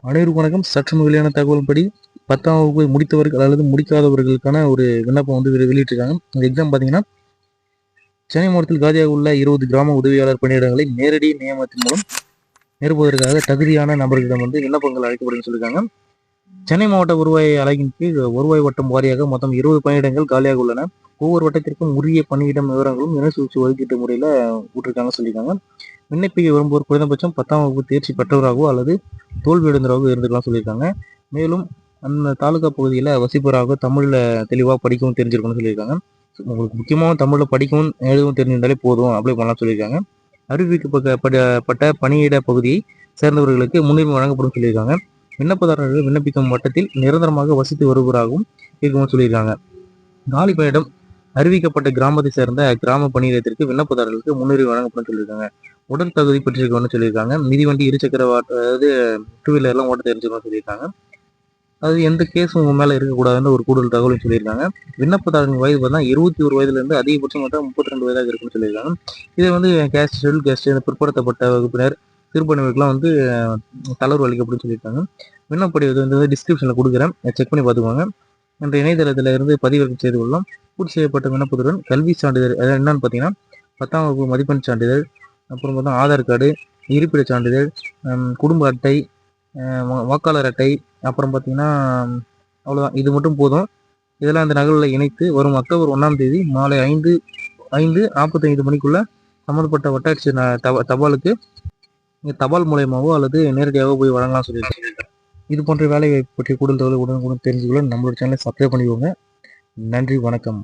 அனைவருக்கும் வணக்கம். சற்று வெளியான தகவல்படி 10ஆம் வகுப்பு முடித்தவர்கள் அல்லது முடிக்காதவர்களுக்கான ஒரு விண்ணப்பம் வந்து வெளியிட்டிருக்காங்க. இந்த எக்ஸாம் பார்த்தீங்கன்னா, சென்னை மாவட்டத்தில் காலியாக உள்ள 20 கிராம உதவியாளர் பணியிடங்களை நேரடி நியமனத்தின் மூலம் நிரப்புவதற்காக தகுதியான நபர்களிடம் வந்து விண்ணப்பங்கள் அழைக்கப்படும் சொல்லியிருக்காங்க. சென்னை மாவட்ட வருவாய் அலகின் கீழ் வருவாய் வட்டம் வாரியாக மொத்தம் 20 பணியிடங்கள் காலியாக உள்ளன. ஒவ்வொரு வட்டத்திற்கும் உரிய பணியிடம் விவரங்களும் இனசூழ்ச்சி ஒதுக்கீட்டு முறையில் விட்டுருக்காங்க சொல்லியிருக்காங்க. விண்ணப்பிக்க விரும்புவோர் குறைந்தபட்சம் 10ஆம் வகுப்பு தேர்ச்சி பெற்றவராகவோ அல்லது தோல்வியடைந்தவராகவோ இருந்துக்கலாம் சொல்லியிருக்காங்க. மேலும் அந்த தாலுகா பகுதியில் வசிப்பவராக தமிழில் தெளிவாக படிக்கவும் தெரிஞ்சிருக்கணும்னு சொல்லியிருக்காங்க. உங்களுக்கு முக்கியமாக தமிழில் படிக்கவும் எழுதவும் தெரிஞ்சிருந்தாலே போதும் அப்ளை பண்ணலாம் சொல்லியிருக்காங்க. அறிவிக்கப்பட்ட பணியிட பகுதியை சேர்ந்தவர்களுக்கு முன்னுரிமை வழங்கப்படும் சொல்லியிருக்காங்க. விண்ணப்பதாரர்கள் விண்ணப்பிக்கும் வட்டத்தில் நிரந்தரமாக வசித்து வருவராகவும் இருக்கணும்னு சொல்லியிருக்காங்க. காலி பணியிடம் அறிவிக்கப்பட்ட கிராமத்தை சேர்ந்த கிராம பணியிடத்திற்கு விண்ணப்பதாரர்களுக்கு முன்னுரிமை வழங்கப்படும் சொல்லியிருக்காங்க. உடல் தகுதி பெற்றிருக்கணும்னு சொல்லியிருக்காங்க. மிதிவண்டி, இருசக்கர அதாவது 2 வீலர்லாம் ஓட்ட தெரிஞ்சுக்கணும்னு சொல்லியிருக்காங்க. அது எந்த கேஸும் உங்க மேலே இருக்கக்கூடாதுன்னு ஒரு கூடுதல் தகவலும் சொல்லியிருக்காங்க. விண்ணப்பதாரர்கள் வயது பார்த்தா 21 வயதுலேருந்து அதிகபட்சம் பார்த்தா 32 வயதாக இருக்குன்னு சொல்லியிருக்காங்க. இதை வந்து கேஸ்ட், ஷெட்யூல் கேஸ்ட், பிற்படுத்தப்பட்ட வகுப்பினர், சிறுபான்மையினருக்குலாம் வந்து தளர்வு அளிக்கப்படும் சொல்லியிருக்காங்க. விண்ணப்படிவது வந்து டிஸ்கிரிப்ஷனில் கொடுக்குறேன், செக் பண்ணி பார்த்துக்கோங்க. என்ற இணையதளத்தில் இருந்து பதிவிறக்கம் செய்து கொள்ளலாம். பூர்த்தி செய்யப்பட்ட விண்ணப்பத்துடன் கல்வி சான்றிதழ், அதாவது என்னன்னு பார்த்தீங்கன்னா 10ஆம் வகுப்பு மதிப்பெண் சான்றிதழ், அப்புறம் பார்த்தா ஆதார் கார்டு, இருப்பிட சான்றிதழ், குடும்ப அட்டை, வாக்காளர் அட்டை, அப்புறம் பார்த்தீங்கன்னா அவ்வளோதான், இது மட்டும் போதும். இதெல்லாம் அந்த நகலில் இணைத்து வரும் அக்டோபர் 1ஆம் தேதி மாலை 5:45 மணிக்குள்ள சம்மந்தப்பட்ட வட்டாட்சி தபாலுக்கு தபால் மூலயமாவோ அல்லது நேரடியாகவோ போய் வழங்கலாம் சொல்லியிருக்காங்க. இது போன்ற வேலை பற்றி கூடுதல் தகவல் உடனுக்குடன் தெரிஞ்சுக்கொள்ள நம்மளோட சேனலை சப்ஸ்கிரைப் பண்ணிக்கோங்க. நன்றி, வணக்கம்.